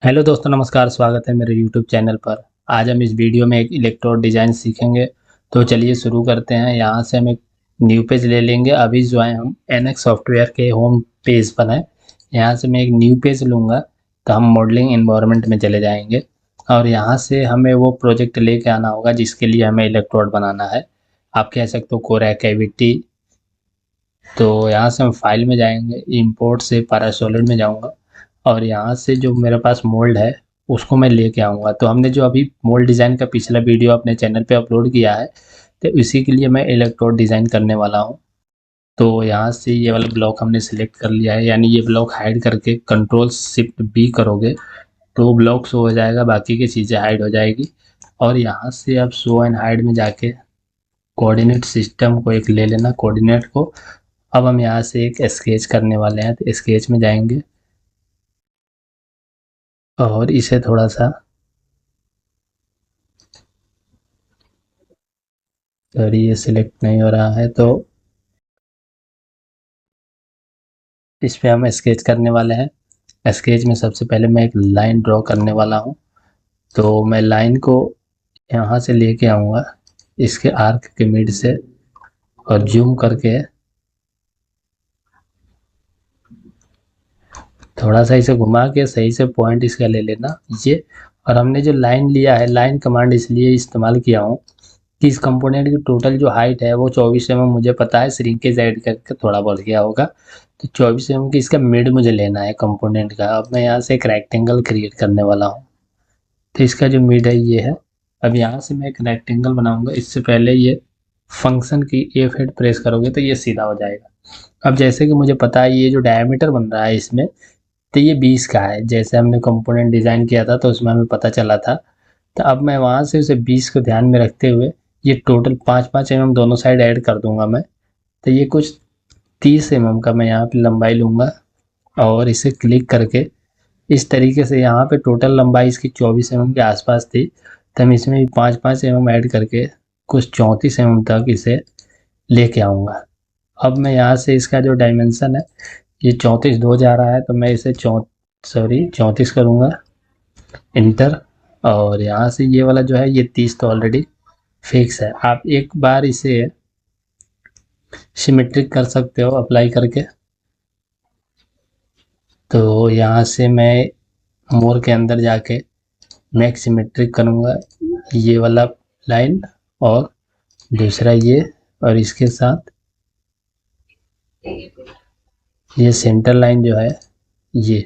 Hello दोस्तों, नमस्कार। स्वागत है मेरे यूट्यूब चैनल पर। आज हम इस वीडियो में एक इलेक्ट्रोड डिज़ाइन सीखेंगे। तो चलिए शुरू करते हैं। यहाँ से हम एक न्यू पेज ले लेंगे। अभी जो है हम एनएक्स सॉफ्टवेयर के होम पेज पर हैं। यहाँ से मैं एक न्यू पेज लूँगा। तो हम मॉडलिंग इन्वायरमेंट में चले जाएंगे और यहाँ से हमें वो प्रोजेक्ट लेके आना होगा जिसके लिए हमें इलेक्ट्रोड बनाना है। आप कह सकते हो कोर कैविटी। तो यहाँ से हम फाइल में जाएंगे, इंपोर्ट से पैरासोलिड में जाऊँगा और यहाँ से जो मेरे पास मोल्ड है उसको मैं लेके आऊँगा। तो हमने जो अभी मोल्ड डिज़ाइन का पिछला वीडियो अपने चैनल पे अपलोड किया है, तो इसी के लिए मैं इलेक्ट्रोड डिज़ाइन करने वाला हूँ। तो यहाँ से ये वाला ब्लॉक हमने सिलेक्ट कर लिया है, यानी ये ब्लॉक हाइड करके कंट्रोल शिफ्ट बी करोगे तो ब्लॉक शो हो जाएगा, बाकी की चीज़ें हाइड हो जाएगी। और यहाँ से आप शो एंड हाइड में जाके कोऑर्डिनेट सिस्टम को एक ले लेना, कोऑर्डिनेट को। अब हम यहाँ से एक स्केच करने वाले हैं, तो स्केच में जाएंगे और इसे थोड़ा सा, सॉरी ये सिलेक्ट नहीं हो रहा है, तो इस पे हम स्केच करने वाले हैं। स्केच में सबसे पहले मैं एक लाइन ड्रॉ करने वाला हूँ। तो मैं लाइन को यहाँ से लेके आऊँगा इसके आर्क के मिड से और जूम करके थोड़ा सा इसे घुमा के सही से पॉइंट इसका ले लेना ये। और हमने जो लाइन लिया है, लाइन कमांड इसलिए इस्तेमाल किया हूँ कि इस कंपोनेंट की टोटल जो हाइट है वो 24 mm मुझे पता है, श्रिंकेज ऐड करके थोड़ा बढ़ गया होगा। तो 24 mm की इसका मिड मुझे लेना है कंपोनेंट का। अब मैं यहाँ से एक रेक्टेंगल क्रिएट करने वाला हूँ। तो इसका जो मिड है ये है। अब यहाँ से मैं एक रेक्टेंगल बनाऊंगा। इससे पहले ये फंक्शन की F8 प्रेस करोगे तो ये सीधा हो जाएगा। अब जैसे कि मुझे पता है ये जो डायमीटर बन रहा है इसमें, तो ये 20 का है। जैसे हमने कंपोनेंट डिज़ाइन किया था तो उसमें हमें पता चला था। तो अब मैं वहाँ से उसे 20 को ध्यान में रखते हुए ये टोटल 5-5 mm दोनों साइड ऐड कर दूंगा मैं। तो ये कुछ 30 mm का मैं यहाँ पे लंबाई लूँगा और इसे क्लिक करके इस तरीके से, यहाँ पे टोटल लंबाई इसकी 24 mm के आसपास थी, तो मैं इसमें भी 5-5 mm ऐड करके कुछ 34 mm तक इसे लेके आऊँगा। अब मैं यहाँ से इसका जो डायमेंशन है, ये 34 दो जा रहा है, तो मैं इसे 34 करूँगा, इंटर। और यहाँ से ये वाला जो है ये 30 तो ऑलरेडी फिक्स है। आप एक बार इसे सिमेट्रिक कर सकते हो अप्लाई करके। तो यहाँ से मैं मोर के अंदर जाके मैं सिमेट्रिक करूँगा ये वाला लाइन और दूसरा ये, और इसके साथ ये सेंटर लाइन जो है ये।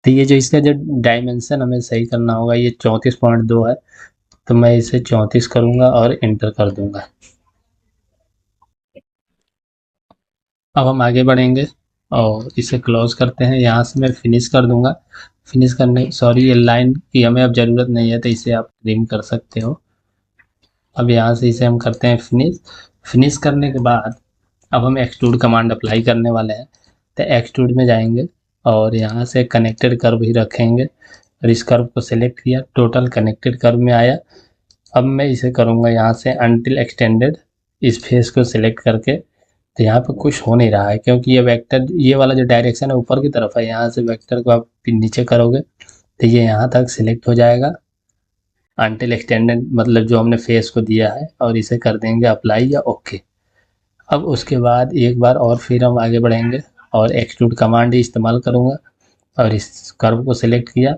तो ये जो इसका जो डायमेंशन हमें सही करना होगा, ये 34.2 है। तो मैं इसे 34 करूँगा और इंटर कर दूंगा। अब हम आगे बढ़ेंगे और इसे क्लोज करते हैं। यहाँ से मैं फिनिश कर दूंगा। फिनिश करने, सॉरी ये लाइन की हमें अब ज़रूरत नहीं है, तो इसे आप रिम कर सकते हो। अब यहाँ से इसे हम करते हैं फिनिश। फिनिश करने के बाद अब हम एक्सट्रूड कमांड अप्लाई करने वाले हैं। तो एक्सट्रूड में जाएंगे और यहाँ से कनेक्टेड कर्व ही रखेंगे और इस कर्व को सिलेक्ट किया, टोटल कनेक्टेड कर्व में आया। अब मैं इसे करूँगा यहाँ से अनटिल एक्सटेंडेड, इस फेस को सिलेक्ट करके। तो यहाँ पे कुछ हो नहीं रहा है क्योंकि ये वेक्टर, ये वाला जो डायरेक्शन है ऊपर की तरफ है। यहाँ से वेक्टर को आप नीचे करोगे तो ये यहाँ तक सिलेक्ट हो जाएगा, अनटिल एक्सटेंडेड मतलब जो हमने फेस को दिया है। और इसे कर देंगे अप्लाई या ओके। अब उसके बाद एक बार और फिर हम आगे बढ़ेंगे और एक्सट्रूड कमांड ही इस्तेमाल करूँगा और इस कर्व को सिलेक्ट किया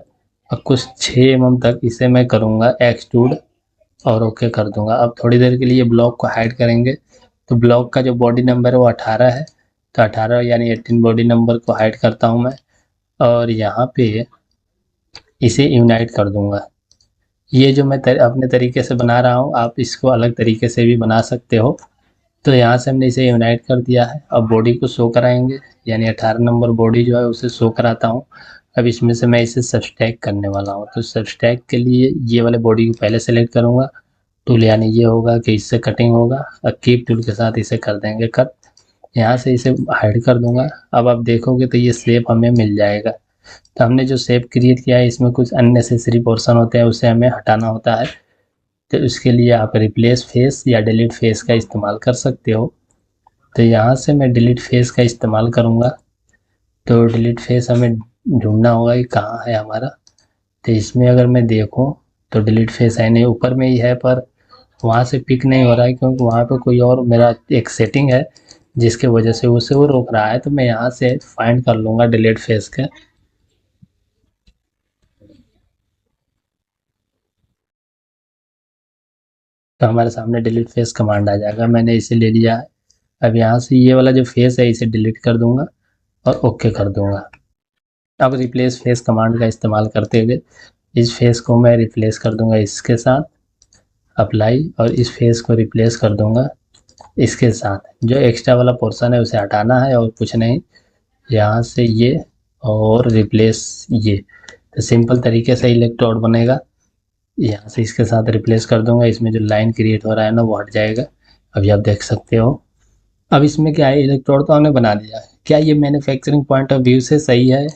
और कुछ 6 mm तक इसे मैं करूँगा एक्सट्रूड और ओके कर दूंगा। अब थोड़ी देर के लिए ब्लॉक को हाइड करेंगे। तो ब्लॉक का जो बॉडी नंबर है वो 18 है। तो 18 यानी 18 बॉडी नंबर को हाइड करता हूँ मैं और यहाँ पे इसे यूनाइट कर दूंगा। ये जो मैं अपने तरीके से बना रहा हूँ, आप इसको अलग तरीके से भी बना सकते हो। तो यहाँ से हमने इसे यूनाइट कर दिया है। अब बॉडी को शो कराएंगे, यानी 18 नंबर बॉडी जो है उसे शो कराता हूँ। अब इसमें से मैं इसे सबस्ट्रैक्ट करने वाला हूँ। तो सबस्ट्रैक्ट के लिए ये वाले बॉडी को पहले सेलेक्ट करूँगा, टूल यानी ये होगा कि इससे कटिंग होगा और कीप टूल के साथ इसे कर देंगे कट। यहाँ से इसे हाइड कर दूंगा। अब आप देखोगे तो ये शेप हमें मिल जाएगा। तो हमने जो शेप क्रिएट किया है इसमें कुछ अननेसेसरी पोर्शन होते हैं, उसे हमें हटाना होता है। तो इसके लिए आप रिप्लेस फेस या डिलीट फेस का इस्तेमाल कर सकते हो। तो यहाँ से मैं डिलीट फेस का इस्तेमाल करूँगा। तो डिलीट फेस हमें ढूंढना होगा कि कहाँ है हमारा। तो इसमें अगर मैं देखूँ तो डिलीट फेस है नहीं, ऊपर में ही है पर वहाँ से पिक नहीं हो रहा है, क्योंकि वहाँ पे कोई और मेरा एक सेटिंग है जिसके वजह से उसे वो रोक रहा है। तो मैं यहाँ से फाइंड कर लूँगा डिलीट फेस के। तो हमारे सामने डिलीट फेस कमांड आ जाएगा, मैंने इसे ले लिया है। अब यहाँ से ये वाला जो फेस है इसे डिलीट कर दूंगा और ओके कर दूंगा। अब रिप्लेस फेस कमांड का इस्तेमाल करते हुए इस फेस को मैं रिप्लेस कर दूंगा इसके साथ, अप्लाई, और इस फेस को रिप्लेस कर दूंगा इसके साथ। जो एक्स्ट्रा वाला पोर्शन है उसे हटाना है और कुछ नहीं, यहाँ से ये और रिप्लेस ये। तो सिंपल तरीके से इलेक्ट्रोड बनेगा। यहाँ से इसके साथ रिप्लेस कर दूंगा, इसमें जो लाइन क्रिएट हो रहा है ना वो हट जाएगा। अभी आप देख सकते हो। अब इसमें क्या है, इलेक्ट्रोड तो हमने बना दिया है, क्या ये मैन्युफैक्चरिंग पॉइंट ऑफ व्यू से सही है,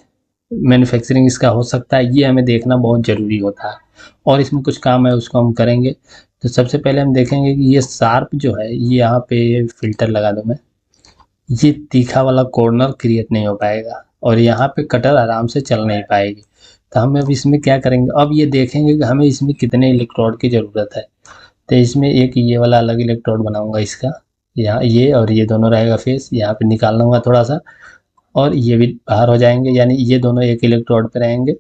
मैन्युफैक्चरिंग इसका हो सकता है, ये हमें देखना बहुत ज़रूरी होता है। और इसमें कुछ काम है उसको हम करेंगे। तो सबसे पहले हम देखेंगे कि ये शार्प जो है, ये यहाँ पे फिल्टर लगा दूँ मैं, ये तीखा वाला कॉर्नर क्रिएट नहीं हो पाएगा और यहाँ पे कटर आराम से चल नहीं पाएगी। तो हम अब इसमें क्या करेंगे, अब ये देखेंगे कि हमें इसमें कितने इलेक्ट्रोड की ज़रूरत है। तो इसमें एक ये वाला अलग इलेक्ट्रोड बनाऊंगा इसका, यहाँ ये और ये दोनों रहेगा फेस, यहाँ पे निकाल लूँगा थोड़ा सा और ये भी बाहर हो जाएंगे, यानी ये दोनों एक इलेक्ट्रोड पे रहेंगे।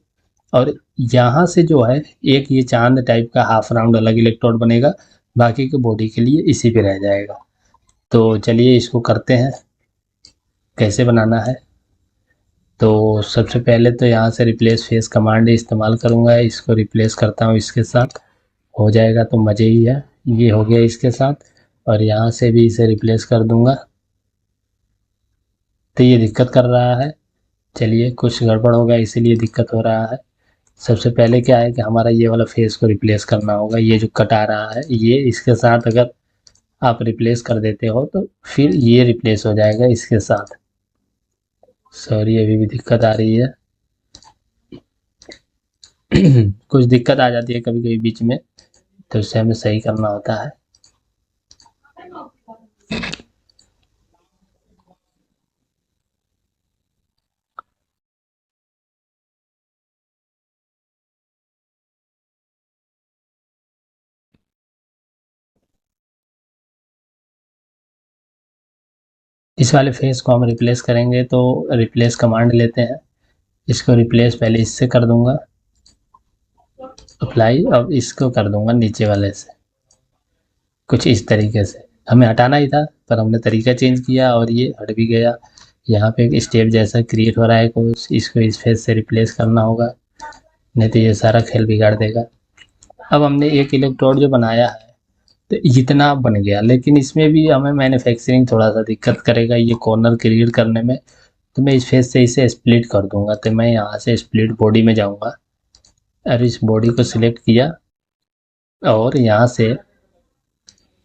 और यहाँ से जो है एक ये चांद टाइप का हाफ राउंड अलग इलेक्ट्रोड बनेगा, बाकी के बॉडी के लिए इसी पे रह जाएगा। तो चलिए इसको करते हैं कैसे बनाना है। तो सबसे पहले तो यहाँ से रिप्लेस फेस कमांड इस्तेमाल करूँगा, इसको रिप्लेस करता हूँ इसके साथ, हो जाएगा तो मज़े ही है। ये हो गया इसके साथ और यहाँ से भी इसे रिप्लेस कर दूँगा। तो ये दिक्कत कर रहा है, चलिए कुछ गड़बड़ हो गया इसीलिए दिक्कत हो रहा है। सबसे पहले क्या है कि हमारा ये वाला फेस को रिप्लेस करना होगा, ये जो कट आ रहा है ये इसके साथ अगर आप रिप्लेस कर देते हो तो फिर ये रिप्लेस हो जाएगा इसके साथ। सॉरी अभी भी दिक्कत आ रही है। कुछ दिक्कत आ जाती है कभी कभी बीच में, तो उसे हमें सही करना होता है। इस वाले फेस को हम रिप्लेस करेंगे तो रिप्लेस कमांड लेते हैं, इसको रिप्लेस पहले इससे कर दूंगा, अप्लाई, अब इसको कर दूंगा नीचे वाले से, कुछ इस तरीके से। हमें हटाना ही था पर हमने तरीका चेंज किया और ये हट भी गया। यहाँ पे एक स्टेप जैसा क्रिएट हो रहा है कुछ, इसको इस फेस से रिप्लेस करना होगा, नहीं तो ये सारा खेल बिगाड़ देगा। अब हमने एक इलेक्ट्रोड जो बनाया है तो इतना बन गया, लेकिन इसमें भी हमें मैन्युफैक्चरिंग थोड़ा सा दिक्कत करेगा ये कॉर्नर क्रिएट करने में। तो मैं इस फेस से इसे स्प्लिट कर दूंगा। तो मैं यहाँ से स्प्लिट बॉडी में जाऊँगा और इस बॉडी को सिलेक्ट किया और यहाँ से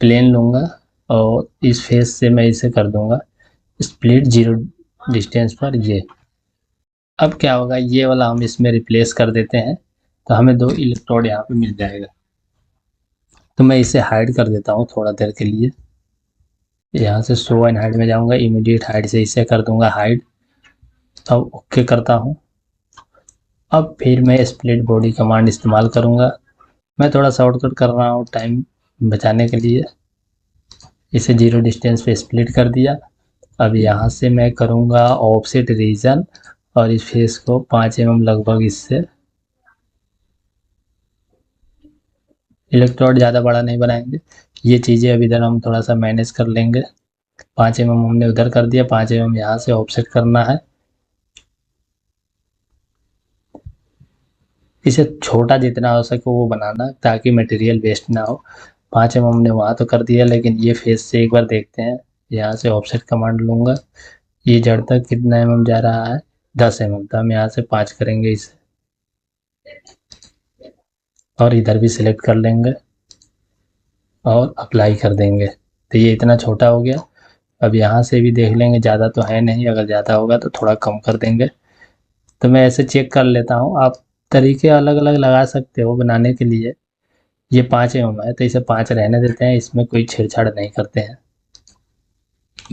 प्लेन लूँगा और इस फेस से मैं इसे कर दूंगा स्प्लिट 0 डिस्टेंस पर ये। अब क्या होगा, ये वाला हम इसमें रिप्लेस कर देते हैं तो हमें 2 इलेक्ट्रोड यहाँ पे मिल जाएगा। तो मैं इसे हाइड कर देता हूँ थोड़ा देर के लिए, यहाँ से शो एंड हाइड में जाऊँगा, इमीडिएट हाइड से इसे कर दूंगा हाइड। अब ओके करता हूँ। अब फिर मैं स्प्लिट बॉडी कमांड इस्तेमाल करूँगा, मैं थोड़ा शॉर्टकट कर रहा हूँ टाइम बचाने के लिए। इसे 0 डिस्टेंस पे स्प्लिट कर दिया। अब यहाँ से मैं करूँगा ऑफसेट रीजन और इस फेस को 5 mm लगभग इससे, इलेक्ट्रोड ज़्यादा बड़ा नहीं बनाएंगे, ये चीज़ें अब इधर हम थोड़ा सा मैनेज कर लेंगे। 5 mm हमने उधर कर दिया, 5 mm यहाँ से ऑफसेट करना है। इसे छोटा जितना हो सके वो बनाना ताकि मटेरियल वेस्ट ना हो। 5 mm हमने वहाँ तो कर दिया, लेकिन ये फेस से एक बार देखते हैं। यहाँ से ऑफसेट कमांड लूँगा, ये जड़ तक कितना mm जा रहा है, 10 mm, तो हम यहाँ से 5 करेंगे इसे और इधर भी सिलेक्ट कर लेंगे और अप्लाई कर देंगे। तो ये इतना छोटा हो गया। अब यहाँ से भी देख लेंगे, ज़्यादा तो है नहीं, अगर ज़्यादा होगा तो थोड़ा कम कर देंगे। तो मैं ऐसे चेक कर लेता हूँ, आप तरीके अलग अलग लगा सकते हो बनाने के लिए। ये 5 mm है तो इसे 5 रहने देते हैं, इसमें कोई छेड़छाड़ नहीं करते हैं।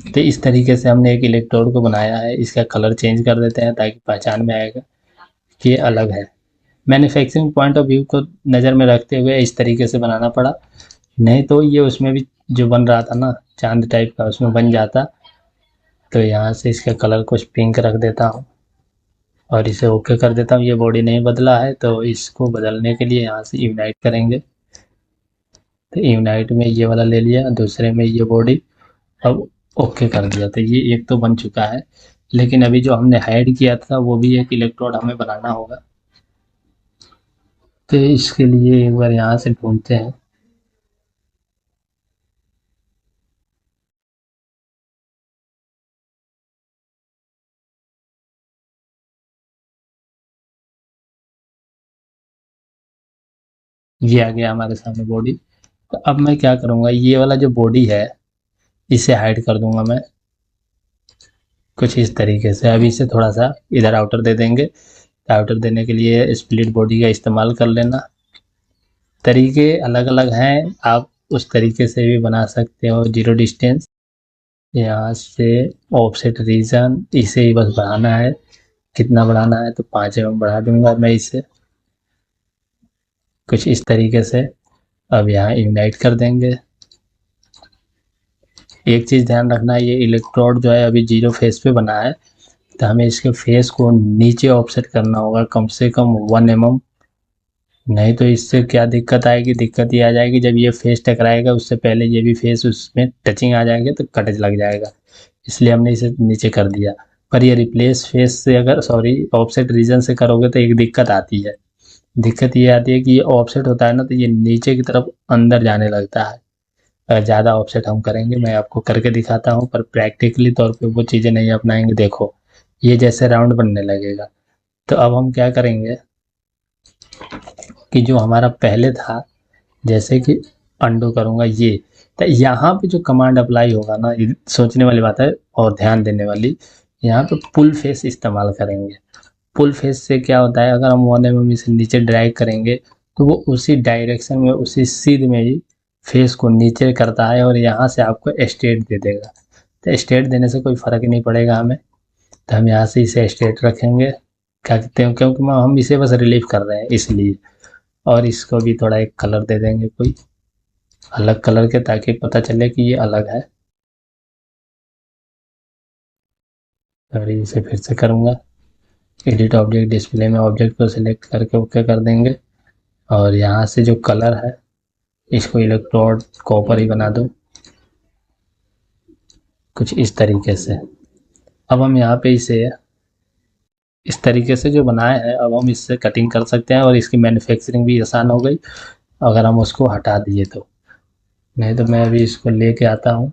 तो इस तरीके से हमने एक इलेक्ट्रोड को बनाया है। इसका कलर चेंज कर देते हैं ताकि पहचान में आएगा कि ये अलग है। मैन्युफैक्चरिंग पॉइंट ऑफ व्यू को नज़र में रखते हुए इस तरीके से बनाना पड़ा, नहीं तो ये उसमें भी जो बन रहा था ना चांद टाइप का, उसमें बन जाता। तो यहाँ से इसका कलर कुछ पिंक रख देता हूँ और इसे ओके कर देता हूँ। ये बॉडी नहीं बदला है तो इसको बदलने के लिए यहाँ से यूनाइट करेंगे। तो यूनाइट में ये वाला ले लिया, दूसरे में ये बॉडी, अब ओके कर दिया। तो ये एक तो बन चुका है, लेकिन अभी जो हमने हाइड किया था वो भी एक इलेक्ट्रोड हमें बनाना होगा। तो इसके लिए एक बार यहाँ से ढूंढते हैं। ये आ गया हमारे सामने बॉडी। तो अब मैं क्या करूँगा, ये वाला जो बॉडी है इसे हाइड कर दूंगा मैं कुछ इस तरीके से। अभी इसे थोड़ा सा इधर आउटर दे देंगे। आउटर देने के लिए स्प्लिट बॉडी का इस्तेमाल कर लेना। तरीके अलग अलग हैं, आप उस तरीके से भी बना सकते हो। जीरो डिस्टेंस, यहाँ से ऑफसेट रीजन, इसे ही बस बढ़ाना है। कितना बढ़ाना है तो 5 mm बढ़ा दूंगा मैं इसे कुछ इस तरीके से। अब यहाँ यूनाइट कर देंगे। एक चीज़ ध्यान रखना है, ये इलेक्ट्रोड जो है अभी जीरो फेस पे बना है, तो हमें इसके फेस को नीचे ऑफसेट करना होगा कम से कम 1 mm। नहीं तो इससे क्या दिक्कत आएगी, दिक्कत ये आ जाएगी जब ये फेस टकराएगा उससे पहले ये भी फेस उसमें टचिंग आ जाएंगे तो कट लग जाएगा। इसलिए हमने इसे नीचे कर दिया। पर ये रिप्लेस फेस से अगर सॉरी ऑफसेट रीजन से करोगे तो एक दिक्कत आती है। दिक्कत ये आती है कि ये ऑफसेट होता है ना तो ये नीचे की तरफ अंदर जाने लगता है। अगर ज़्यादा ऑफसेट हम करेंगे, मैं आपको करके दिखाता हूँ पर प्रैक्टिकली तौर पे वो चीज़ें नहीं अपनाएंगे। देखो ये जैसे राउंड बनने लगेगा। तो अब हम क्या करेंगे कि जो हमारा पहले था, जैसे कि अंडू करूँगा ये, तो यहाँ पे जो कमांड अप्लाई होगा ना, ये सोचने वाली बात है और ध्यान देने वाली। यहाँ पे पुल फेस इस्तेमाल करेंगे। पुल फेस से क्या होता है, अगर हम 1 mm से नीचे ड्रैग करेंगे तो वो उसी डायरेक्शन में उसी सीध में ही फेस को नीचे करता है और यहाँ से आपको स्टेट दे देगा। तो स्टेट देने से कोई फ़र्क नहीं पड़ेगा हमें, तो हम यहाँ से इसे स्टेट रखेंगे। क्या कहते हैं, क्योंकि हम इसे बस रिलीव कर रहे हैं इसलिए। और इसको भी थोड़ा एक कलर दे देंगे कोई अलग कलर के, ताकि पता चले कि ये अलग है। और इसे फिर से करूँगा, एडिट ऑब्जेक्ट डिस्प्ले में ऑब्जेक्ट को सिलेक्ट करके ओके कर देंगे। और यहाँ से जो कलर है इसको इलेक्ट्रोड कॉपर ही बना दो कुछ इस तरीके से। अब हम यहाँ पे इसे इस तरीके से जो बनाए हैं, अब हम इससे कटिंग कर सकते हैं और इसकी मैन्युफैक्चरिंग भी आसान हो गई अगर हम उसको हटा दिए तो। नहीं तो मैं अभी इसको लेके आता हूँ।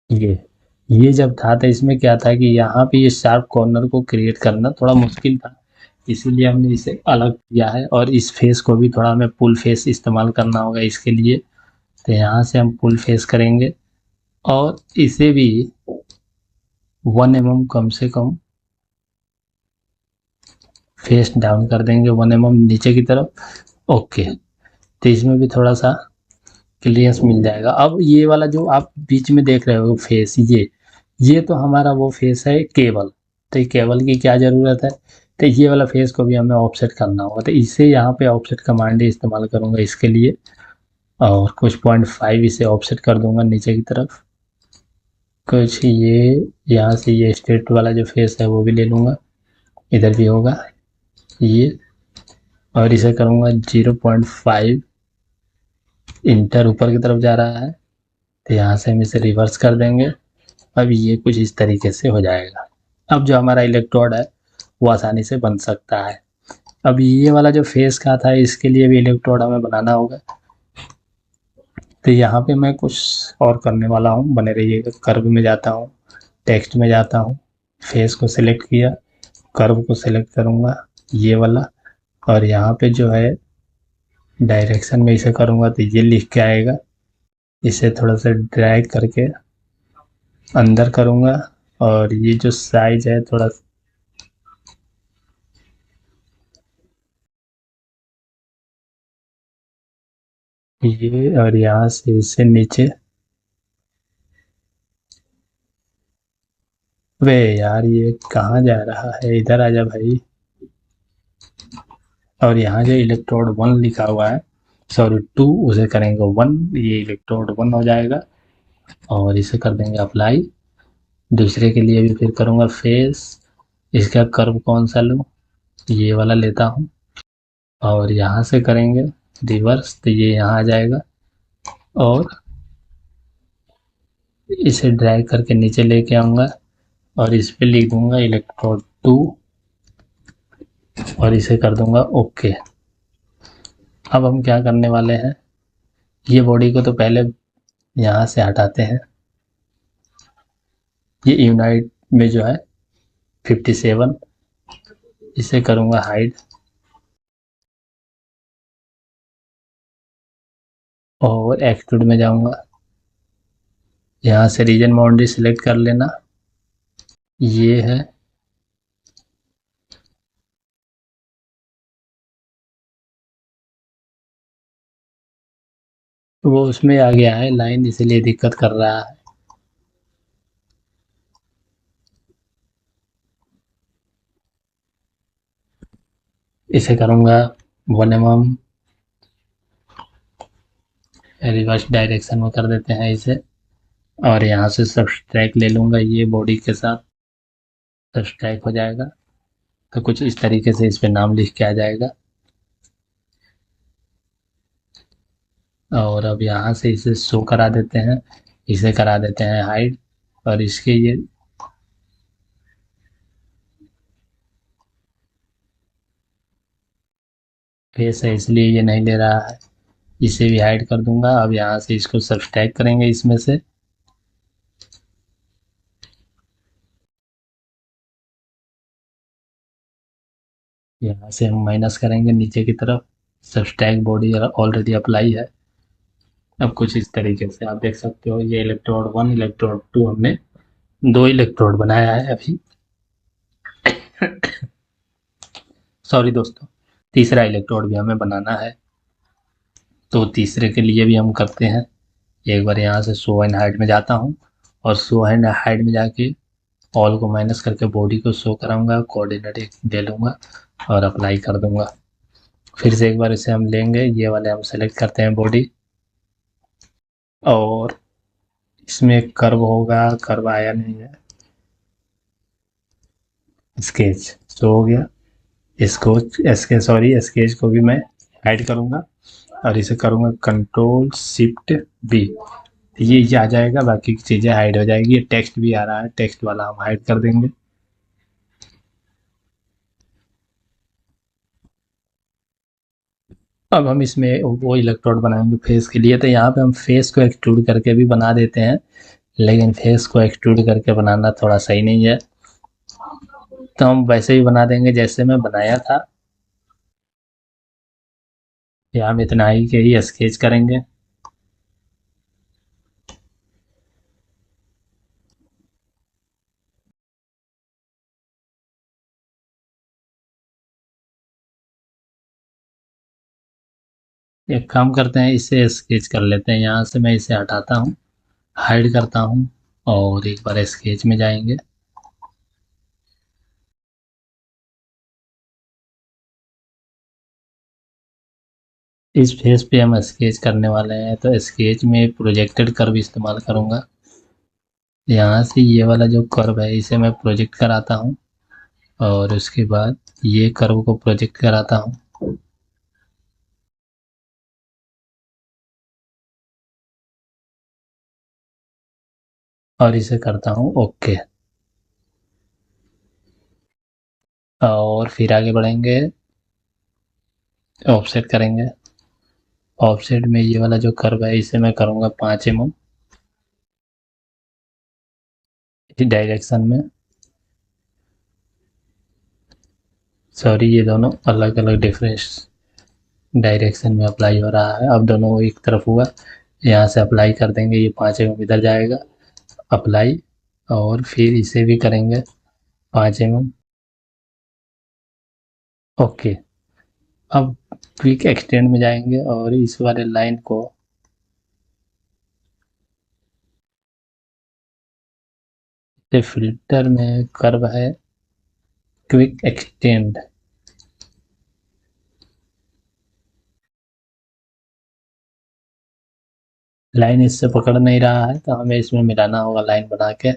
ये ये जब था तो इसमें क्या था कि यहाँ पे ये शार्प कॉर्नर को क्रिएट करना थोड़ा मुश्किल था, इसीलिए हमने इसे अलग किया है। और इस फेस को भी थोड़ा हमें पुल फेस इस्तेमाल करना होगा इसके लिए। तो यहाँ से हम पुल फेस करेंगे और इसे भी 1 mm कम से कम फेस डाउन कर देंगे, 1 mm नीचे की तरफ। ओके, तो इसमें भी थोड़ा सा क्लियरेंस मिल जाएगा। अब ये वाला जो आप बीच में देख रहे हो फेस, ये तो हमारा वो फेस है केबल। तो ये केबल की क्या ज़रूरत है, तो ये वाला फेस को भी हमें ऑफसेट करना होगा। तो इसे यहाँ पे ऑफसेट कमांड ही इस्तेमाल करूँगा इसके लिए। और कुछ 0.5 इसे ऑफसेट कर दूंगा नीचे की तरफ। कुछ ये यहाँ से ये स्ट्रेट वाला जो फेस है वो भी ले लूँगा, इधर भी होगा ये। और इसे करूँगा 0.5, इंटर ऊपर की तरफ जा रहा है तो यहाँ से हम इसे रिवर्स कर देंगे। अब ये कुछ इस तरीके से हो जाएगा। अब जो हमारा इलेक्ट्रोड है वो आसानी से बन सकता है। अब ये वाला जो फेस का था इसके लिए भी इलेक्ट्रोड हमें बनाना होगा। तो यहाँ पे मैं कुछ और करने वाला हूँ, बने रहिएगा। कर्व में जाता हूँ, टेक्स्ट में जाता हूँ, फेस को सिलेक्ट किया, कर्व को सिलेक्ट करूँगा ये वाला। और यहाँ पे जो है डायरेक्शन में इसे करूँगा तो ये लिख के आएगा। इसे थोड़ा सा ड्रैग करके अंदर करूँगा और ये जो साइज है थोड़ा ये और यहाँ से इससे नीचे। वे यार ये कहाँ जा रहा है, इधर आजा भाई। और यहाँ जो इलेक्ट्रोड 1 लिखा हुआ है, सॉरी 2, उसे करेंगे 1, ये इलेक्ट्रोड 1 हो जाएगा। और इसे कर देंगे अप्लाई। दूसरे के लिए भी फिर करूँगा फेस। इसका कर्व कौन सा लूँ, ये वाला लेता हूँ। और यहाँ से करेंगे रिवर्स, तो ये यहाँ आ जाएगा। और इसे ड्रैग करके नीचे लेके आऊँगा और इस पे लिख दूंगा इलेक्ट्रोड 2 और इसे कर दूंगा ओके। अब हम क्या करने वाले हैं, ये बॉडी को तो पहले यहाँ से हटाते हैं। ये यूनाइट में जो है 57, इसे करूँगा हाइड। और एक्सट्रूड में जाऊँगा, यहाँ से रीजन बाउंड्री सिलेक्ट कर लेना, ये है। वो उसमें आ गया है लाइन, इसलिए दिक्कत कर रहा है। इसे करूँगा 1 mm, रिवर्स डायरेक्शन में कर देते हैं इसे। और यहाँ से सब्सट्रैक्ट ले लूँगा, ये बॉडी के साथ सब्सट्रैक्ट हो जाएगा। तो कुछ इस तरीके से इस पे नाम लिख के आ जाएगा। और अब यहाँ से इसे शो करा देते हैं, इसे करा देते हैं हाइड। और इसके ये फेस है इसलिए ये नहीं ले रहा है, इसे भी हाइड कर दूंगा। अब यहाँ से इसको सब्सट्रैक्ट करेंगे इसमें से। यहाँ से हम माइनस करेंगे नीचे की तरफ, सब्सट्रैक्ट बॉडी ऑलरेडी अप्लाई है। अब कुछ इस तरीके से आप देख सकते हो, ये इलेक्ट्रोड 1 इलेक्ट्रोड 2 हमने 2 इलेक्ट्रोड बनाया है अभी। सॉरी दोस्तों, तीसरा इलेक्ट्रोड भी हमें बनाना है। तो तीसरे के लिए भी हम करते हैं, एक बार यहाँ से शो एंड हाइड में जाता हूँ और शो एंड हाइड में जाके ऑल को माइनस करके बॉडी को शो कराऊंगा, कोऑर्डिनेट एक दे लूँगा और अप्लाई कर दूंगा। फिर से एक बार इसे हम लेंगे, ये वाले हम सेलेक्ट करते हैं बॉडी। और इसमें कर्व होगा, कर्व आया नहीं है, स्केच शो हो गया। इसको स्केच को भी मैं हाइड करूँगा और इसे करूँगा कंट्रोल शिफ्ट बी, ये आ जाएगा, बाकी की चीज़ें हाइड हो जाएगी। ये टेक्स्ट भी आ रहा है, टेक्स्ट वाला हम हाइड कर देंगे। अब हम इसमें वो इलेक्ट्रोड बनाएंगे फेस के लिए, तो यहाँ पे हम फेस को एक्सट्रूड करके भी बना देते हैं, लेकिन फेस को एक्सट्रूड करके बनाना थोड़ा सही नहीं है, तो हम वैसे ही बना देंगे जैसे मैं बनाया था। यहाँ हम इतना ही के ही स्केच करेंगे। एक काम करते हैं, इसे स्केच कर लेते हैं, यहाँ से मैं इसे हटाता हूँ, हाइड करता हूँ और एक बार स्केच में जाएंगे। इस फेस पे हम स्केच करने वाले हैं, तो स्केच में प्रोजेक्टेड कर्व इस्तेमाल करूँगा। यहाँ से ये वाला जो कर्व है इसे मैं प्रोजेक्ट कराता हूँ और उसके बाद ये कर्व को प्रोजेक्ट कराता हूँ और इसे करता हूँ ओके। और फिर आगे बढ़ेंगे, ऑफसेट करेंगे। ऑफसेट में ये वाला जो कर्व है इसे मैं करूँगा 5 mm इस डायरेक्शन में। सॉरी, ये दोनों अलग अलग डिफरेंस डायरेक्शन में अप्लाई हो रहा है, अब दोनों एक तरफ हुआ। यहाँ से अप्लाई कर देंगे, ये 5 mm इधर जाएगा, अप्लाई। और फिर इसे भी करेंगे 5 mm ओके। अब क्विक एक्सटेंड में जाएंगे और इस वाले लाइन को ये फिल्टर में कर्व है क्विक एक्सटेंड। लाइन इससे पकड़ नहीं रहा है तो हमें इसमें मिलाना होगा लाइन बना के।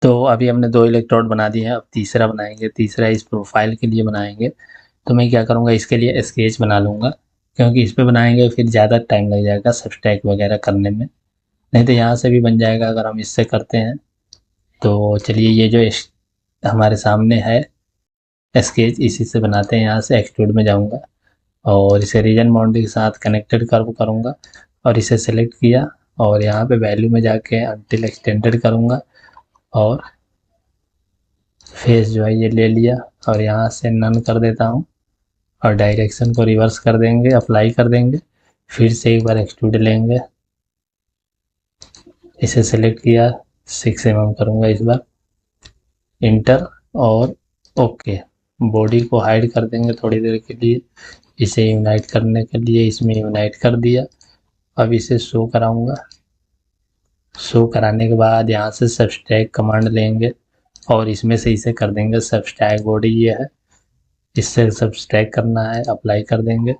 तो अभी हमने 2 इलेक्ट्रोड बना दिए हैं, अब तीसरा बनाएंगे। तीसरा इस प्रोफाइल के लिए बनाएंगे। तो मैं क्या करूँगा, इसके लिए स्केच बना लूँगा, क्योंकि इस पे बनाएंगे फिर ज़्यादा टाइम लग जाएगा सब्सट्रैक्ट वगैरह करने में। नहीं तो यहाँ से भी बन जाएगा अगर हम इससे करते हैं। तो चलिए ये जो हमारे सामने है स्केच, इसी से बनाते हैं। यहाँ से एक्सट्रूड में जाऊँगा और इसे रीजन बाउंड्री के साथ कनेक्टेड कर्व करूँगा और इसे सेलेक्ट किया और यहाँ पे वैल्यू में जाके अनटिल एक्सटेंडेड करूँगा और फेस जो है ये ले लिया और यहाँ से नन कर देता हूँ और डायरेक्शन को रिवर्स कर देंगे, अप्लाई कर देंगे। फिर से एक बार एक्सट्रूड लेंगे, इसे सेलेक्ट किया, 6 mm करूँगा इस बार, इंटर और ओके। बॉडी को हाइड कर देंगे थोड़ी देर के लिए, इसे यूनाइट करने के लिए इसमें यूनाइट कर दिया। अब इसे शो कराऊंगा। शो कराने के बाद यहाँ से सब्सट्रैक्ट कमांड लेंगे और इसमें से इसे कर देंगे सब्सट्रैक्ट बॉडी ये है, इससे सब्सट्रैक्ट करना है, अप्लाई कर देंगे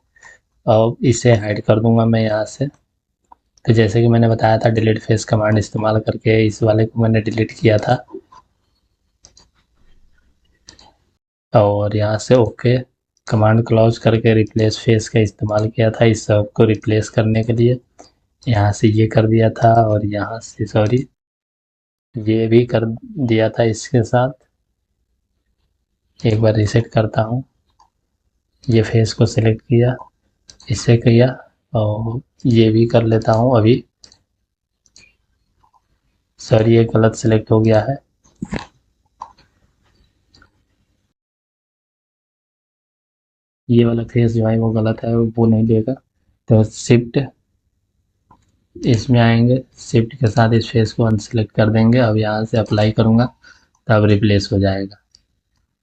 और इसे हाइड कर दूंगा मैं यहाँ से। तो जैसे कि मैंने बताया था डिलीट फेस कमांड इस्तेमाल करके इस वाले को मैंने डिलीट किया था और यहाँ से ओके कमांड क्लोज करके रिप्लेस फेस का इस्तेमाल किया था इस सब को रिप्लेस करने के लिए। यहाँ से ये कर दिया था और यहाँ से सॉरी ये भी कर दिया था इसके साथ। एक बार रीसेट करता हूँ, ये फेस को सिलेक्ट किया, इसे किया और ये भी कर लेता हूँ अभी। सॉरी ये गलत सिलेक्ट हो गया है, ये वाला फेस जो है वो गलत है, वो नहीं लेगा। तो शिफ्ट इसमें आएंगे, शिफ्ट के साथ इस फेस को अनसेलेक्ट कर देंगे। अब यहाँ से अप्लाई करूँगा तब रिप्लेस हो जाएगा।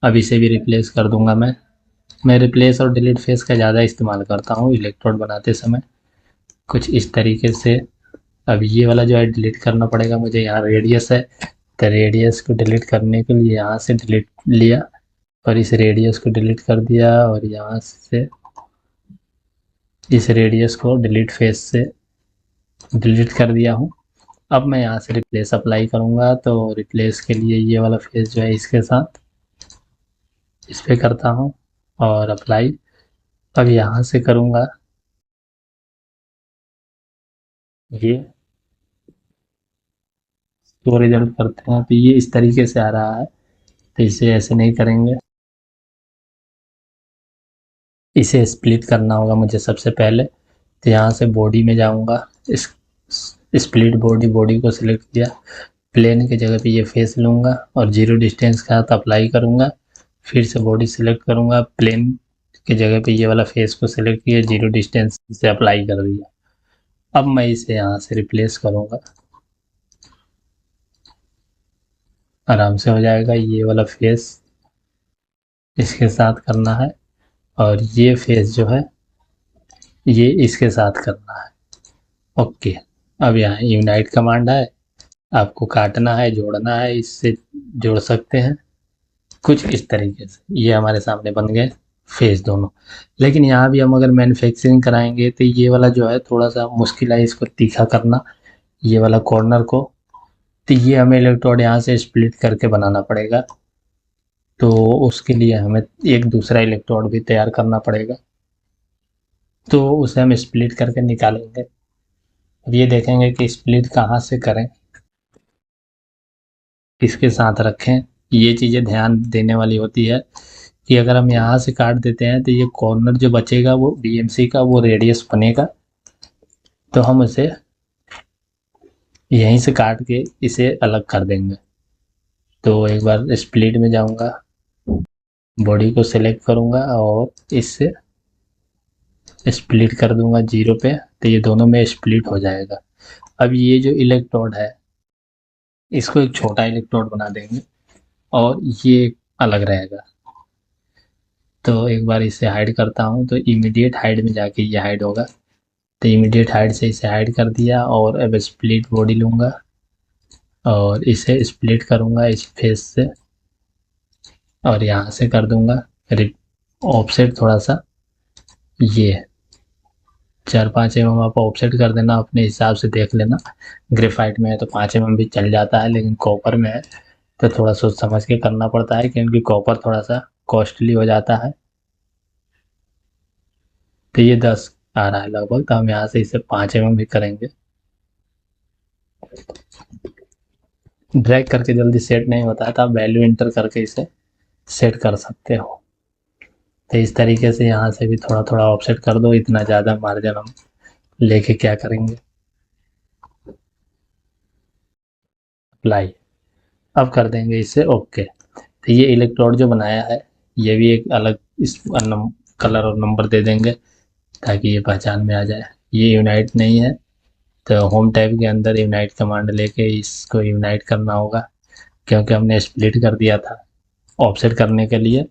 अब इसे भी रिप्लेस कर दूंगा मैं रिप्लेस और डिलीट फेस का ज़्यादा इस्तेमाल करता हूँ इलेक्ट्रोड बनाते समय, कुछ इस तरीके से। अब ये वाला जो है डिलीट करना पड़ेगा मुझे, यहाँ रेडियस है तो रेडियस को डिलीट करने के लिए यहाँ से डिलीट लिया और इस रेडियस को डिलीट कर दिया और यहाँ से इस रेडियस को डिलीट फेस से डिलीट कर दिया हूँ। अब मैं यहाँ से रिप्लेस अप्लाई करूँगा, तो रिप्लेस के लिए ये वाला फेस जो है इसके साथ इस पर करता हूँ और अप्लाई। अब यहाँ से करूँगा ये, तो रिजल्ट करते हैं तो ये इस तरीके से आ रहा है। तो इसे ऐसे नहीं करेंगे, इसे स्प्लिट करना होगा मुझे सबसे पहले। तो यहाँ से बॉडी में जाऊँगा, इस स्प्लिट बॉडी को सिलेक्ट किया, प्लेन की जगह पे ये फेस लूँगा और जीरो डिस्टेंस के साथ अप्लाई करूँगा। फिर से बॉडी सिलेक्ट करूँगा, प्लेन की जगह पे ये वाला फेस को सिलेक्ट किया, जीरो डिस्टेंस से अप्लाई कर दिया। अब मैं इसे यहाँ से रिप्लेस करूँगा, आराम से हो जाएगा। ये वाला फेस इसके साथ करना है और ये फेस जो है ये इसके साथ करना है। ओके, अब यहाँ यूनाइट कमांड है, आपको काटना है जोड़ना है, इससे जोड़ सकते हैं कुछ इस तरीके से। ये हमारे सामने बन गए फेस दोनों। लेकिन यहाँ भी हम अगर मैन्युफैक्चरिंग कराएंगे तो ये वाला जो है थोड़ा सा मुश्किल है इसको तीखा करना, ये वाला कॉर्नर को। तो ये हमें इलेक्ट्रोड यहाँ से स्प्लिट करके बनाना पड़ेगा, तो उसके लिए हमें एक दूसरा इलेक्ट्रोड भी तैयार करना पड़ेगा, तो उसे हम स्प्लिट करके निकालेंगे। अब ये देखेंगे कि स्प्लिट कहाँ से करें, किसके साथ रखें। ये चीज़ें ध्यान देने वाली होती है कि अगर हम यहाँ से काट देते हैं तो ये कॉर्नर जो बचेगा वो बीएमसी का वो रेडियस बनेगा, तो हम उसे यहीं से काट के इसे अलग कर देंगे। तो एक बार स्प्लिट में जाऊंगा, बॉडी को सिलेक्ट करूँगा और इससे स्प्लिट कर दूंगा 0 पे, तो ये दोनों में स्प्लिट हो जाएगा। अब ये जो इलेक्ट्रोड है इसको एक छोटा इलेक्ट्रोड बना देंगे और ये अलग रहेगा। तो एक बार इसे हाइड करता हूँ तो इमीडिएट हाइड में जाके ये हाइड होगा। तो इमीडिएट हाइड से इसे हाइड कर दिया और अब स्प्लिट बॉडी लूँगा और इसे स्प्लिट करूँगा इस फेस से और यहाँ से कर दूँगा ऑफसेट थोड़ा सा, ये 4-5 mm आप ऑफसेट कर देना, अपने हिसाब से देख लेना। ग्रेफाइट में है तो 5 mm भी चल जाता है, लेकिन कॉपर में है तो थोड़ा सोच समझ के करना पड़ता है क्योंकि कॉपर थोड़ा सा कॉस्टली हो जाता है। तो ये 10 आ रहा है लगभग, तो हम यहाँ से इसे 5 mm भी करेंगे। ड्रैग करके जल्दी सेट नहीं होता है तो आप वैल्यू इंटर करके इसे सेट कर सकते हो। तो इस तरीके से यहाँ से भी थोड़ा थोड़ा ऑफसेट कर दो, इतना ज़्यादा मार्जिन हम लेके क्या करेंगे। अप्लाई अब कर देंगे इसे ओके। तो ये इलेक्ट्रोड जो बनाया है ये भी एक अलग इस कलर और नंबर दे देंगे ताकि ये पहचान में आ जाए। ये यूनाइट नहीं है तो होम टैब के अंदर यूनाइट कमांड लेके इसको यूनाइट करना होगा क्योंकि हमने स्प्लिट कर दिया था ऑफसेट करने के लिए।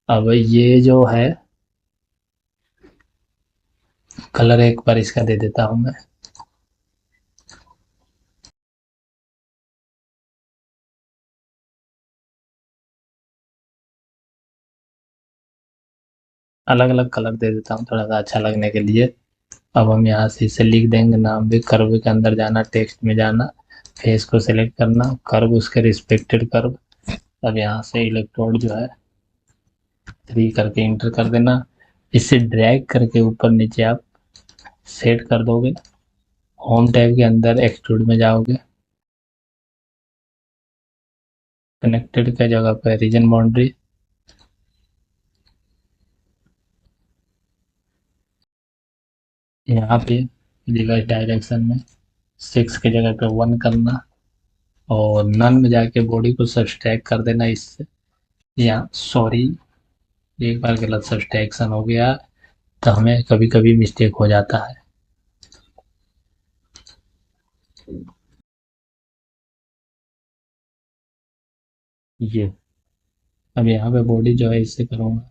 अब ये जो है कलर एक बार इसका दे देता हूँ मैं। अलग अलग कलर दे देता हूँ थोड़ा सा अच्छा लगने के लिए। अब हम यहाँ से इसे लिख देंगे, नाम भी कर्व के अंदर जाना, टेक्स्ट में जाना, फेस को सिलेक्ट करना, कर्व उसके रिस्पेक्टेड कर्व। अब यहाँ से इलेक्ट्रोड जो है 3 करके इंटर कर देना। इसे ड्रैग करके ऊपर नीचे आप सेट कर दोगे। होम टैब के अंदर एक्सट्रूड में जाओगे, कनेक्टेड के जगह पर रीजन बाउंड्री, यहाँ पे रिवर्स डायरेक्शन में 6 की जगह पे 1 करना और नन में जाके बॉडी को सब्सट्रैक्ट कर देना इससे। या सॉरी, एक बार गलत सब्सट्रैक्शन हो गया तो हमें कभी कभी मिस्टेक हो जाता है। ये अब यहाँ पे बॉडी जो है इससे करूँगा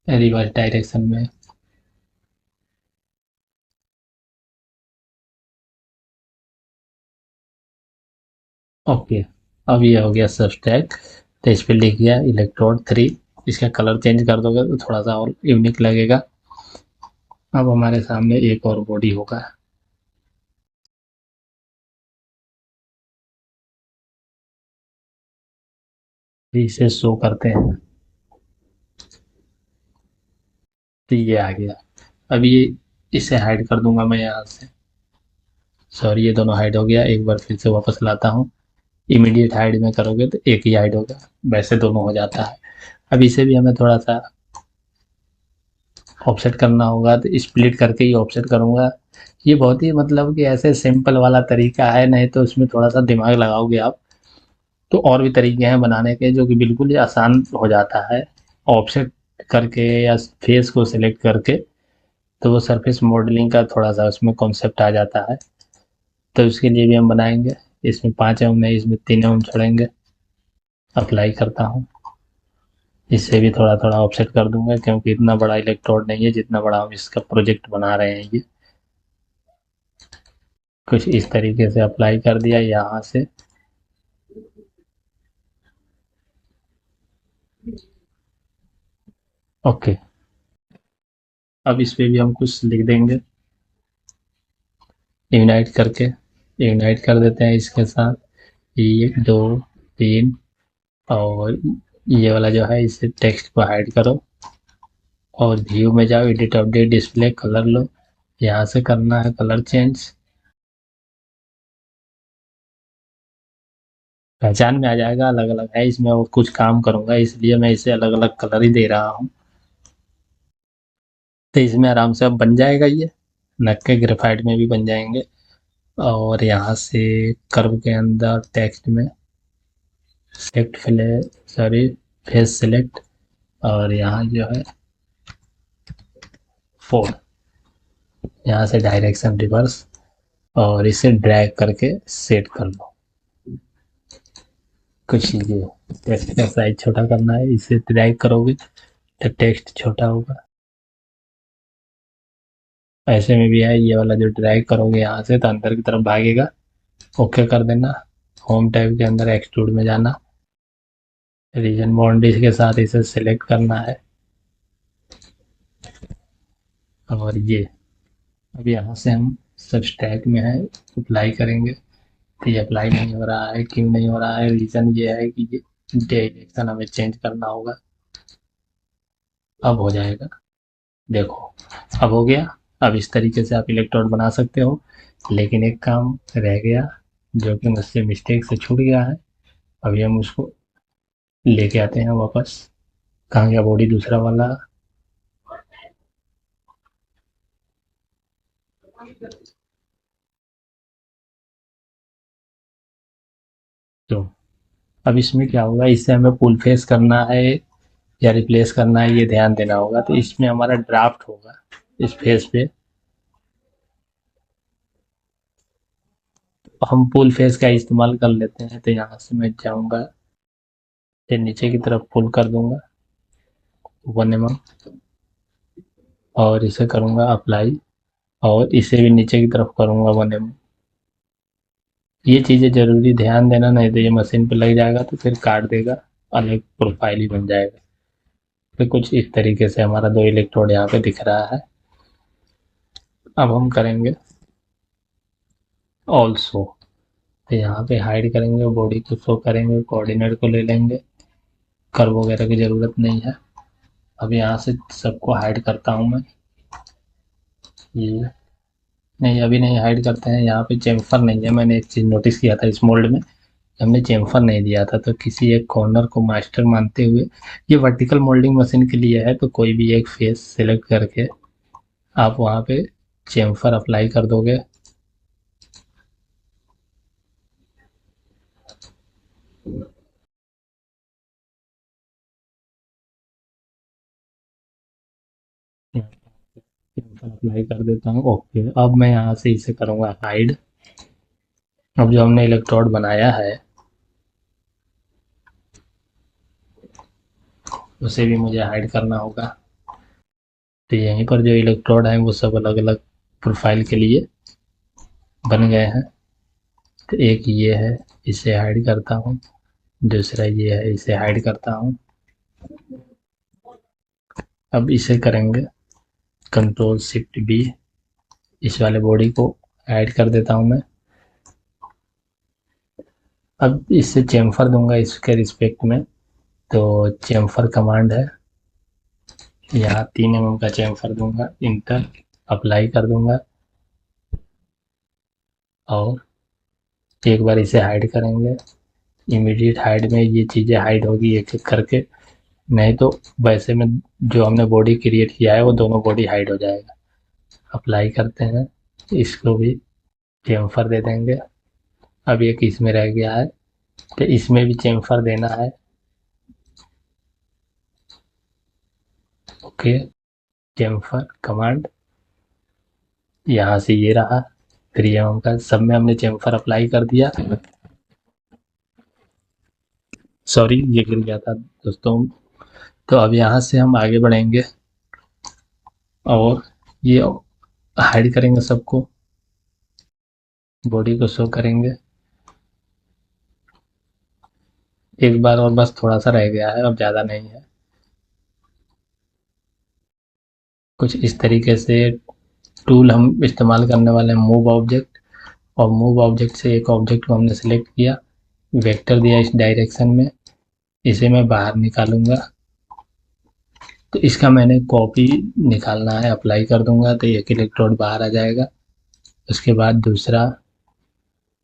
रिवर्स डायरेक्शन में। ओके, अब ये हो गया सब्सट्रैक्ट। तो इस पर लिख गया इलेक्ट्रोड 3। इसका कलर चेंज कर दोगे तो थोड़ा सा और यूनिक लगेगा। अब हमारे सामने एक और बॉडी होगा, इसे शो करते हैं। तो ये आ गया। अब ये इसे हाइड कर दूंगा मैं यहाँ से। सॉरी, ये दोनों हाइड हो गया। एक बार फिर से वापस लाता हूँ। इमीडिएट हाइड में करोगे तो एक ही हाइड होगा, वैसे दोनों हो जाता है। अब इसे भी हमें थोड़ा सा ऑफसेट करना होगा तो स्प्लिट करके ही ऑफसेट करूँगा। ये बहुत ही मतलब कि ऐसे सिंपल वाला तरीका है, नहीं तो उसमें थोड़ा सा दिमाग लगाओगे आप तो और भी तरीके हैं बनाने के जो कि बिल्कुल ही आसान हो जाता है। ऑफसेट करके या फेस को सिलेक्ट करके तो वो सरफेस मॉडलिंग का थोड़ा सा उसमें कॉन्सेप्ट आ जाता है। तो उसके लिए भी हम बनाएंगे। इसमें 5 mm नहीं, इसमें 3 mm छोड़ेंगे। अप्लाई करता हूँ। इससे भी थोड़ा थोड़ा ऑफसेट कर दूंगा क्योंकि इतना बड़ा इलेक्ट्रोड नहीं है जितना बड़ा हम इसका प्रोजेक्ट बना रहे हैं। ये कुछ इस तरीके से अप्लाई कर दिया यहाँ से। ओके, अब इस पे भी हम कुछ लिख देंगे यूनाइट करके। यूनाइट कर देते हैं इसके साथ 1 2 3। और ये वाला जो है इसे टेक्स्ट को हाइड करो और व्यू में जाओ, एडिट अपडेट डिस्प्ले कलर लो, यहाँ से करना है कलर चेंज। पहचान में आ जाएगा अलग अलग है इसमें, और कुछ काम करूंगा इसलिए मैं इसे अलग अलग कलर ही दे रहा हूँ। तो इसमें आराम से अब बन जाएगा ये। नक के ग्रेफाइट में भी बन जाएंगे। और यहाँ से कर्व के अंदर टेक्स्ट में select Phule sorry face select, और यहाँ जो है 4, यहाँ से डायरेक्शन रिवर्स, और इसे ड्रैग करके सेट कर लो। कुछ ये टेक्स्ट का साइज छोटा करना है, इसे ड्रैग करोगे तो टेक्स्ट छोटा होगा। ऐसे में भी है, ये वाला जो ड्रैग करोगे यहाँ से तो अंदर की तरफ भागेगा। ओके कर देना। होम टैब के अंदर एक्सट्रूड में जाना, रीजन बाउंड्रीज के साथ इसे सिलेक्ट करना है। और ये अब यहाँ से हम सब स्टैक में है, अप्लाई करेंगे। तो ये अप्लाई नहीं हो रहा है, क्यों नहीं हो रहा है? रीज़न ये है कि ये डायरेक्शन हमें चेंज करना होगा। अब हो जाएगा, देखो अब हो गया। अब इस तरीके से आप इलेक्ट्रोड बना सकते हो, लेकिन एक काम रह गया जो कि मुझसे मिस्टेक से छूट गया है। अभी हम उसको लेके आते हैं वापस। कहाँ गया बॉडी दूसरा वाला? तो अब इसमें क्या होगा, इससे हमें फुल फेस करना है या रिप्लेस करना है, ये ध्यान देना होगा। तो इसमें हमारा ड्राफ्ट होगा इस फेस पे। हम फुल फेस का इस्तेमाल कर लेते हैं। तो यहाँ से मैं जाऊँगा, फिर नीचे की तरफ पुल कर दूंगा 1 mm, और इसे करूँगा अप्लाई, और इसे भी नीचे की तरफ करूँगा 1 mm। ये चीज़ें ज़रूरी ध्यान देना, नहीं तो ये मशीन पे लग जाएगा तो फिर काट देगा, अलग प्रोफाइल ही बन जाएगा। तो कुछ इस तरीके से हमारा 2 इलेक्ट्रोड यहाँ पे दिख रहा है। अब हम करेंगे ऑल्सो। तो यहाँ पे हाइड करेंगे, बॉडी को शो करेंगे, कोऑर्डिनेट को ले लेंगे, कर्व वगैरह की ज़रूरत नहीं है। अब यहाँ से सबको हाइड करता हूँ मैं। ये नहीं, अभी नहीं हाइड करते हैं। यहाँ पे चेम्फर नहीं है, मैंने एक चीज़ नोटिस किया था इस मोल्ड में, हमने चेम्फर नहीं दिया था। तो किसी एक कॉर्नर को मास्टर मानते हुए, ये वर्टिकल मोल्डिंग मशीन के लिए है, तो कोई भी एक फेस सेलेक्ट करके आप वहाँ पे चेम्फर अप्लाई कर दोगे। चेम्फर अप्लाई कर देता हूँ, ओके। अब मैं यहाँ से इसे करूँगा हाइड। अब जो हमने इलेक्ट्रोड बनाया है उसे भी मुझे हाइड करना होगा। तो यहीं पर जो इलेक्ट्रोड हैं वो सब अलग अलग प्रोफाइल के लिए बन गए हैं। तो एक ये है, इसे हाइड करता हूँ। दूसरा ये है, इसे हाइड करता हूँ। अब इसे करेंगे कंट्रोल शिफ्ट बी, इस वाले बॉडी को ऐड कर देता हूँ मैं। अब इससे चेम्फर दूंगा इसके रिस्पेक्ट में। तो चेम्फर कमांड है, यहाँ 3 mm का चेम्फर दूंगा, इंटर अप्लाई कर दूंगा, और एक बार इसे हाइड करेंगे। इमीडिएट हाइड में ये चीज़ें हाइड होगी एक एक करके, नहीं तो वैसे में जो हमने बॉडी क्रिएट किया है वो दोनों बॉडी हाइड हो जाएगा। अप्लाई करते हैं, इसको भी चेम्फर दे देंगे। अब एक इसमें रह गया है, तो इसमें भी चेम्फर देना है। ओके, चेम्फर कमांड यहाँ से ये रहा 3 mm का, सब में हमने चेम्फर अप्लाई कर दिया। सॉरी, ये गिर गया था दोस्तों। तो अब यहाँ से हम आगे बढ़ेंगे और ये हाइड करेंगे सबको, बॉडी को शो करेंगे। एक बार और बस, थोड़ा सा रह गया है, अब ज़्यादा नहीं है। कुछ इस तरीके से टूल हम इस्तेमाल करने वाले हैं, मूव ऑब्जेक्ट। और मूव ऑब्जेक्ट से एक ऑब्जेक्ट को हमने सेलेक्ट किया, वेक्टर दिया इस डायरेक्शन में, इसे मैं बाहर निकालूंगा। तो इसका मैंने कॉपी निकालना है, अप्लाई कर दूंगा तो एक इलेक्ट्रोड बाहर आ जाएगा। उसके बाद दूसरा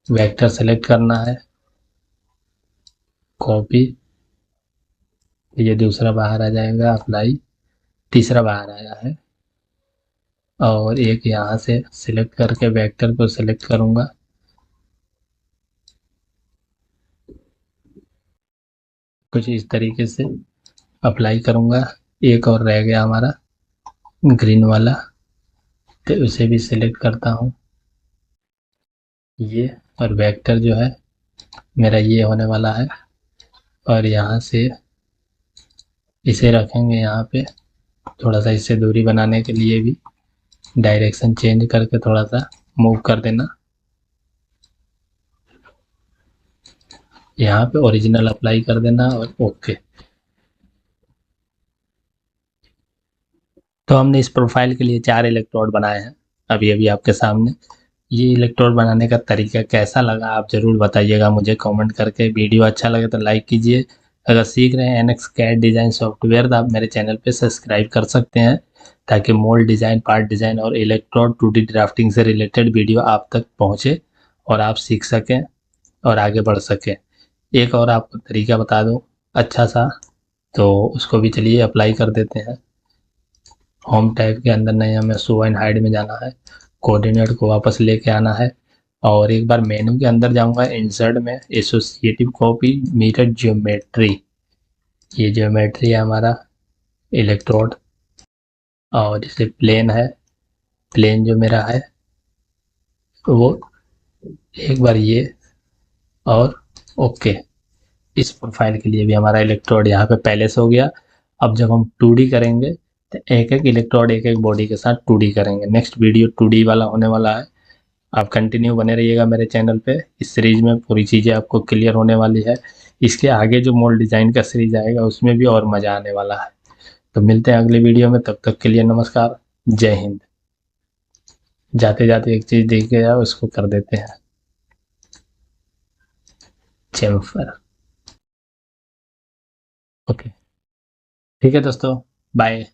वेक्टर सेलेक्ट करना है, कॉपी, ये दूसरा बाहर आ जाएगा, अप्लाई, तीसरा बाहर आया है। और एक यहाँ से सिलेक्ट करके वेक्टर को सिलेक्ट करूँगा, कुछ इस तरीके से अप्लाई करूँगा। एक और रह गया हमारा ग्रीन वाला, तो उसे भी सिलेक्ट करता हूँ ये, और वेक्टर जो है मेरा ये होने वाला है, और यहाँ से इसे रखेंगे यहाँ पे। थोड़ा सा इससे दूरी बनाने के लिए भी डायरेक्शन चेंज करके थोड़ा सा मूव कर देना। यहाँ पे ओरिजिनल अप्लाई कर देना और ओके। तो हमने इस प्रोफाइल के लिए 4 इलेक्ट्रोड बनाए हैं अभी अभी आपके सामने। ये इलेक्ट्रोड बनाने का तरीका कैसा लगा आप ज़रूर बताइएगा मुझे कमेंट करके। वीडियो अच्छा लगे तो लाइक कीजिए। अगर सीख रहे हैं एनएक्स कैड डिज़ाइन सॉफ्टवेयर तो आप मेरे चैनल पे सब्सक्राइब कर सकते हैं, ताकि मोल्ड डिज़ाइन, पार्ट डिज़ाइन और इलेक्ट्रोड 2D ड्राफ्टिंग से रिलेटेड वीडियो आप तक पहुँचे और आप सीख सकें और आगे बढ़ सकें। एक और आपको तरीका बता दूँ अच्छा सा, तो उसको भी चलिए अप्लाई कर देते हैं। होम टैब के अंदर नहीं, हमें शो एंड हाइड में जाना है, कोऑर्डिनेट को वापस लेके आना है, और एक बार मेनू के अंदर जाऊंगा, इंसर्ट में एसोसिएटिव कॉपी मिरर ज्योमेट्री। ये ज्योमेट्री है हमारा इलेक्ट्रोड, और जैसे प्लेन है, प्लेन जो मेरा है वो एक बार ये, और ओके। इस प्रोफाइल के लिए भी हमारा इलेक्ट्रोड यहाँ पे पहले से हो गया। अब जब हम 2D करेंगे तो एक एक इलेक्ट्रोड एक एक बॉडी के साथ 2D करेंगे। नेक्स्ट वीडियो 2D वाला होने वाला है। आप कंटिन्यू बने रहिएगा मेरे चैनल पे। इस सीरीज में पूरी चीज़ें आपको क्लियर होने वाली है। इसके आगे जो मोल्ड डिज़ाइन का सीरीज आएगा उसमें भी और मज़ा आने वाला है। तो मिलते हैं अगले वीडियो में, तब तक के लिए नमस्कार, जय हिंद। जाते जाते एक चीज़ देख के जाओ, उसको कर देते हैं चेम्फर। ओके, ठीक है दोस्तों, बाय।